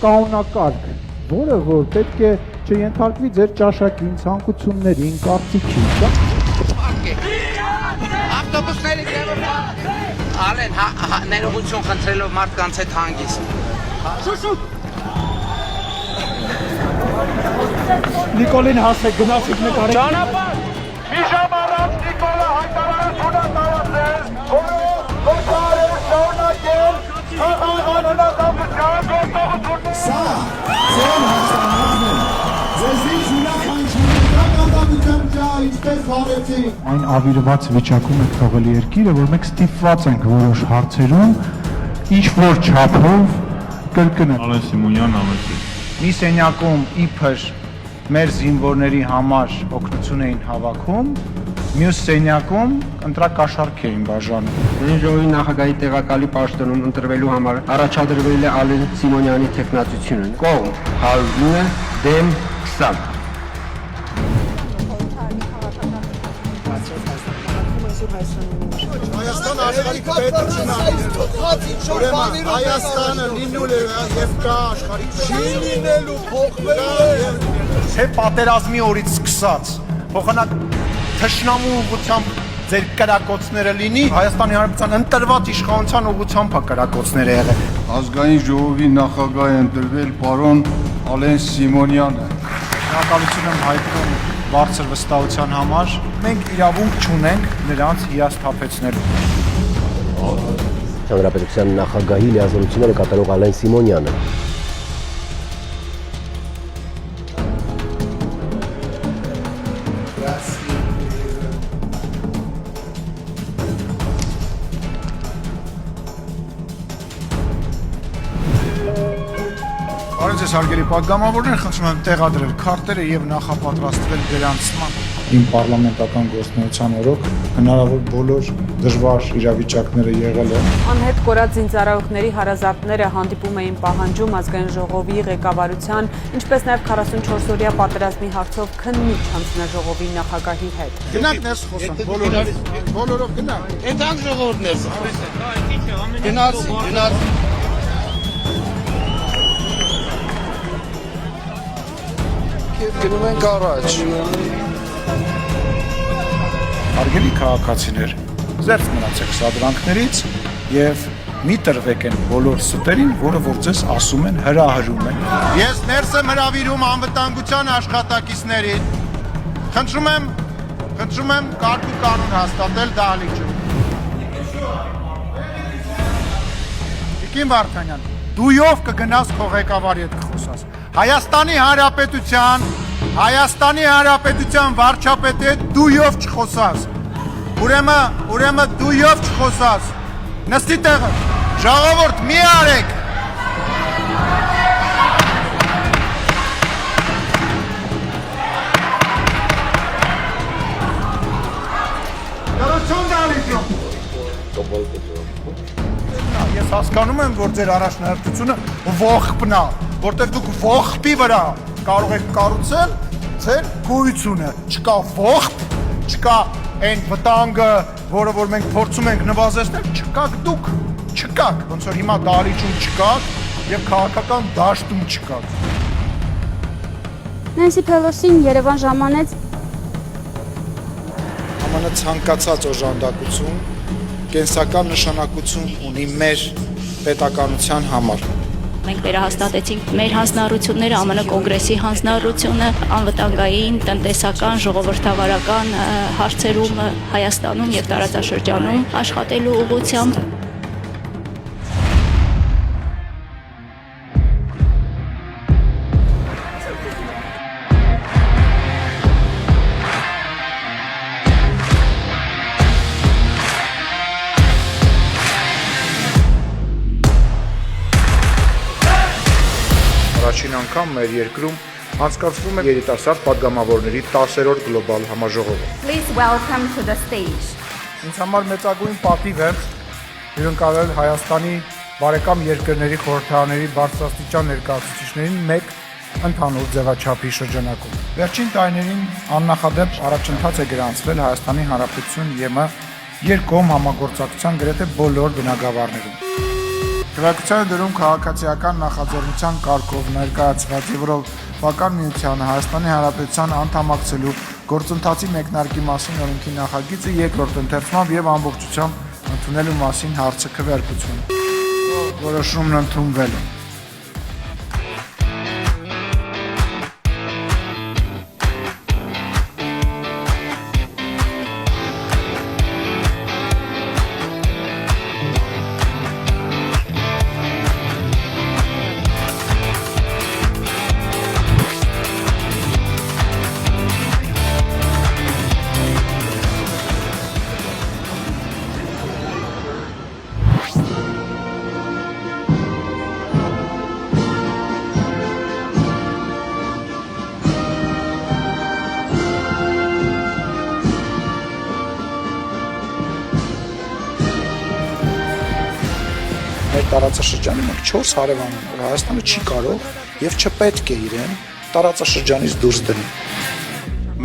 կանոնակարգ, որը որ պետք է չենթարկվի ձեր ճաշակին, ցանկություններին, կարծիքին։ Ավտոբուսների Ալեն, ներողություն խնդրելով մարդկանց հետ հանգիստ։ Շուշուտ։ Նիկոլին հասեք, գնացիք նկարեք։ Ճանապարհ։ Մի ժամ առաջ Նիկոլը հայտարարություն է տարածել, որը գործարը շարունակել անհնազանդության գործողությունները։ Սա ձեր հաստատությունն է։ Ձեզի յուրաքանչյուրի կանդամության ճա ինչպես վարեցի։ Այն ավիրված վիճակում է թողել երկիրը, որ մենք ստիպված ենք որոշ հարցերում ինչ-որ չափով կրկնել։ Ալեն Սիմոնյան ամեցի։ Մի սենյակում իբր մեր զինվորների համար օգնություն էին հավաքում, մյուս սենյակում ընտրակաշառք էին բաժանում։ Ժողովի նախագահի տեղակալի պաշտոնում ընտրվելու համար առաջադրվել է Ալեն Սիմոնյանի թեկնածությունը։ Կողմ 109 դեմ 20։ Հայաստան աշխարհի պետությունն է։ Ուրեմն Հայաստանը լինելու է եւ կա աշխարհի չի լինելու փոխվելու է։ Թե պատերազմի օրից սկսած, փոխանակ թշնամու ուղղությամբ ձեր կրակոցները լինի, Հայաստանի Հանրապետության ընտրված իշխանության ուղղությամբ է կրակոցները եղել։ Ազգային ժողովի նախագահ է ընտրվել պարոն Ալեն Սիմոնյանը։ Շնորհակալություն եմ հայտնում բարձր վստահության համար։ Մենք իրավունք չունենք նրանց հիասթափեցնելու։ Հանրապետության նախագահի լիազորությունները կատարող Ալեն Սիմոնյանը։ Բարև ձեզ հարգելի պատգամավորներ, խնդրում եմ տեղադրել քարտերը եւ նախապատրաստվել գրանցման։ Իմ պարլամենտական գործունեության օրոք հնարավոր բոլոր դժվար իրավիճակները եղել են։ Անհետ կորած զինծառայողների հարազատները հանդիպում էին պահանջում ազգային ժողովի ղեկավարության, ինչպես նաև 44-օրյա պատերազմի հարցով քննիչ հանձնաժողովի նախագահի հետ։ Գնանք ներս խոսանք բոլորով գնանք։ Այդանք ժողովուրդն է։ Գնաց։ Գնում ենք առաջ։ Հարգելի քաղաքացիներ, զերծ մնացեք սադրանքներից եւ մի տրվեք են բոլոր ստերին, որը որ ձեզ ասում են, հրահրում են։ Ես ներս եմ հրավիրում անվտանգության աշխատակիցներին։ Խնդրում եմ կարգ ու կանոն հաստատել դահլիճում։ Տիկին Վարդանյան, դույով կգնաս քո ղեկավարի հետ կխոսաս։ Հայաստանի Հանրապետության վարչապետի հետ դույով չխոսաս։ Ուրեմն դույով չխոսաս։ Նստի տեղը։ Ժողովուրդ, մի արեք։ Դրություն դալիճում։ Ես հասկանում եմ, որ ձեր առաջնահերթությունը ողբն է, որտեղ դուք ողբի վրա կարող եք կառուցել ձեր գոյությունը։ Չկա ողբ, չկա այն վտանգը, որը որ մենք փորձում ենք նվազեցնել, չկաք դուք, չկաք, ոնց որ հիմա դահլիճում չկաք եւ քաղաքական դաշտում չկաք։ Նենսի Փելոսին Երևան ժամանեց ԱՄՆ ցանկացած օժանդակություն կենսական նշանակություն ունի մեր պետականության համար։ Մենք վերահաստատեցինք մեր հանձնառությունները, ԱՄՆ կոնգրեսի հանձնառությունը անվտանգային, տնտեսական, ժողովրդավարական հարցերում Հայաստանում եւ տարածաշրջանում աշխատելու ուղղությամբ։ Առաջին անգամ մեր երկրում անցկացվում է երիտասարդ պատգամավորների 10-րդ գլոբալ համաժողովը։ Please welcome to the stage. Ինձ համար մեծագույն պատիվ է հյուրընկալել Հայաստանի բարեկամ երկրների խորհրդարաների բարձրաստիճան ներկայացուցիչներին մեկ ընդհանուր ձևաչափի շրջանակում։ Վերջին տարիներին աննախադեպ առաջընթաց է գրանցվել Հայաստանի Հանրապետություն ԵՄ երկկողմ համագործակցության գրեթե բոլոր բնագավառներում։ Քվեարկությանը դրում քաղաքացիական նախաձեռնության կարգով ներկայացված Եվրոպական միությանը Հայաստանի Հանրապետության անդամակցելու գործընթացի մեկնարկի մասին օրենքի նախագիծը երկրորդ ընթերցումով եւ ամբողջությամբ ընդունելու մասին հարցը քվեարկություն։ Որոշումն ընդունվել է։ Տարածաշրջանի մենք 4 հարևան ունենք, որ Հայաստանը չի կարող եւ չպետք է իրեն տարածաշրջանից դուրս դնի։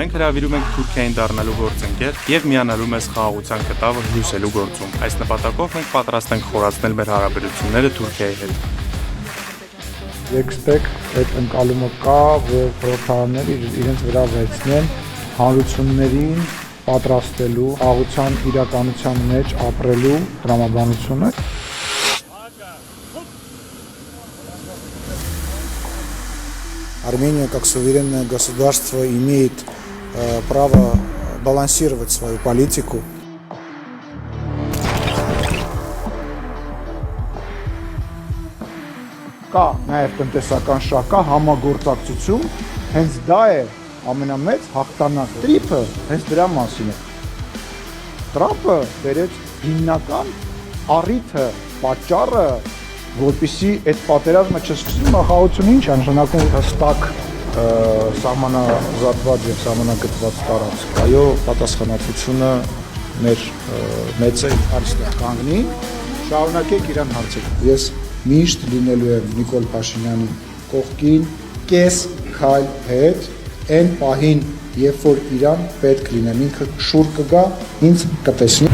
Մենք հրավիրում ենք Թուրքիային դառնալու գործընկեր եւ միանալու մեզ խաղաղության կտավը հյուսելու գործում։ Այս նպատակով մենք պատրաստ ենք խորացնել մեր հարաբերությունները Թուրքիայի հետ։ Եքստեք այդ ընկալումը կա, որ խորհրդարանները իրենց վրա վերցնեն հանրություններին պատրաստելու, խաղաղության իրականության մեջ ապրելու տրամաբանությունը։ Армения как суверенное государство имеет право балансировать свою политику. Կա նաև տնտեսական շահ, կա համագործակցություն, հենց դա է ամենամեծ հաղթանակը։ Տրիփը հենց դրա մասին է։ Տրամպը բերեց հիմնական առիթը, պատճառը, որպեսզի այդ պատերազմը չսկսվի, նախահայտությունը ինչ է նշանակում հստակ սահմանազատված եւ սահմանագծված տարածք։ Այո, պատասխանատվությունը մեր մեծ է, այստեղ կանգնի, շարունակեք իրան հարցեր։ Ես միշտ լինելու եմ Նիկոլ Փաշինյանի կողքին, կես քայլ հետ, այն պահին, երբ որ իրան պետք լինեմ, ինքը շուռ կգա, ինձ կտեսնի։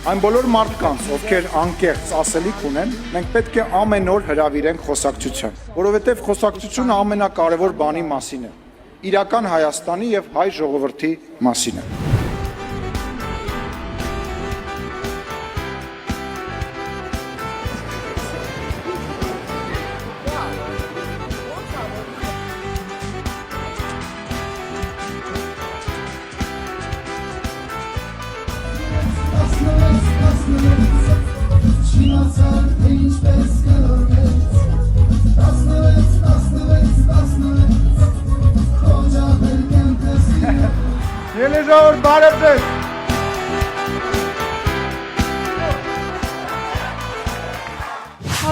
Այն բոլոր մարդկանց, ովքեր անկեղծ ասելիք ունեն, մենք պետք է ամեն օր հրավիրենք խոսակցության, որովհետև խոսակցությունը ամենակարևոր բանի մասին է, իրական Հայաստանի եւ հայ ժողովրդի մասին է։ Ելեժավոր բարև ձեզ։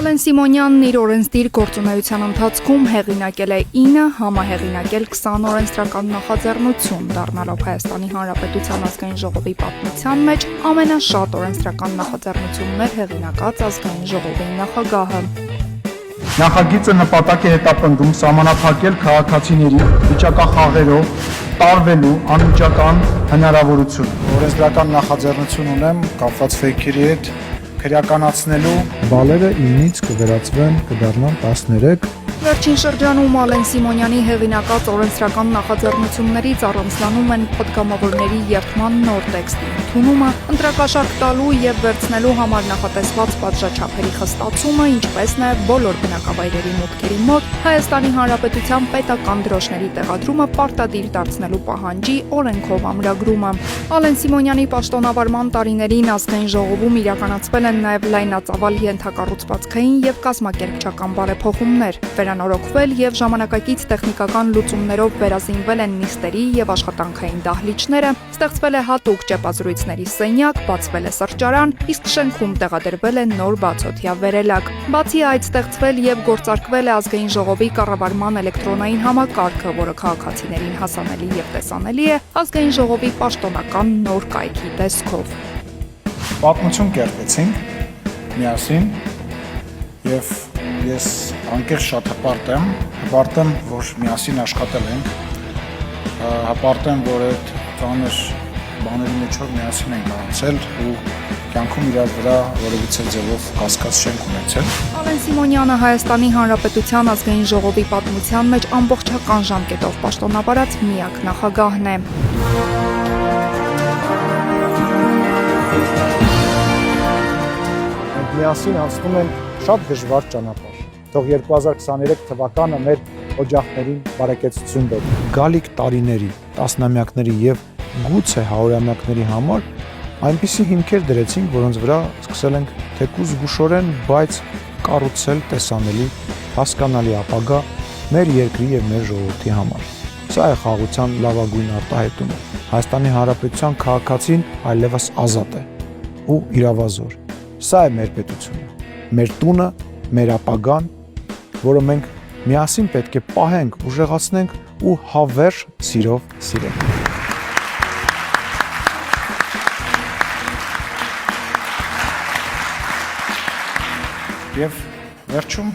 Ալեն Սիմոնյանն իր օրենսդիր գործունեության ընթացքում հեղինակել է 9, համահեղինակել 20 օրենսդրական նախաձեռնություն, դառնալով Հայաստանի Հանրապետության ազգային ժողովի պատմության մեջ ամենաշատ օրենսդրական նախաձեռնություններ հեղինակած ազգային ժողովի նախագահը։ Նախագիծը նպատակ է հետապնդում սահմանափակել քաղաքացիների վիճակախաղերով տարվելու անմիջական հնարավորություն։ Օրենսդրական նախաձեռնություն ունեմ կապված ֆեյքերի հետ քրեականացնելու բալերը 9-ից կվերածվեն, կդառնան 13։ Վերջին շրջանում Ալեն Սիմոնյանի հեղինակած օրենսդրական նախաձեռնություններից առանձնանում են պատգամավորների երթման նոր տեքստի ընդունումը, ընտրակաշարք տալու եւ վերցնելու համար նախատեսված պատժաչափերի խստացումը, ինչպես նաեւ բոլոր բնակավայրերի մուտքերի մոտ Հայաստանի Հանրապետության պետական դրոշների տեղադրումը պարտադիր դարձնելու պահանջի օրենքով ամրագրումը։ Ալեն Սիմոնյանի պաշտոնավարման տարիներին ազգային ժողովում իրականացվել են նաեւ լայնածավալ ենթակառուցվածքային եւ կազմակերպչական բարեփոխումներ, վերանորոգվել եւ ժամանակակից տեխնիկական լուծումներով վերազինվել են նիստերի եւ աշխատանքային դահլիճները, ստեղծվել է հատուկ ճեպազրույցների սենյակ, բացվել է սրճարան, իսկ շենքում տեղադրվել է նոր բացօթյա վերելակ։ Բացի այդ, ստեղծվել եւ գործարկվել է ազգային ժողովի կառավարման էլեկտրոնային համակարգը, որը քաղաքացիներին հասանելի եւ տեսանելի է ազգային ժողովի պաշտոնական նոր կայքի տեսքով։ Պատմություն կերտեցինք միասին եւ ես անկեղծ շատ հպարտ եմ, որ միասին աշխատել ենք, հպարտ եմ, որ այդ ծանր բաների մեջով միասին ենք անցել ու կյանքում իրար վրա որևիցե ձևով կասկած չենք ունեցել։ Ալեն Սիմոնյանը Հայաստանի Հանրապետության ազգային ժողովի պատմության մեջ ամբողջական ժամկետով պաշտոնավարած միակ նախագահն է։ Մենք միասին անցնում ենք շատ դժվար ճանապարհ։ Թող 2023 թվականը մեր օջախներին բարեկեցություն բերի։ Գալիք տարիների, տասնամյակների եւ գուցե հարյուրամյակների համար այնպիսի հիմքեր դրեցինք, որոնց վրա սկսել ենք թեկուզ զգուշորեն, բայց կառուցել տեսանելի, հասկանալի ապագա մեր երկրի եւ մեր ժողովրդի համար։ Սա է խաղաղության լավագույն արտահայտումը։ Հայաստանի Հանրապետության քաղաքացին այլևս ազատ է ու իրավազոր։ Սա է մեր պետությունը, մեր տունը, մեր ապագան, որը մենք միասին պետք է պահենք, ուժեղացնենք ու հավերժ սիրով սիրենք։ Եվ վերջում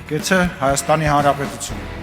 գեցե Հայաստանի Հանրապետություն։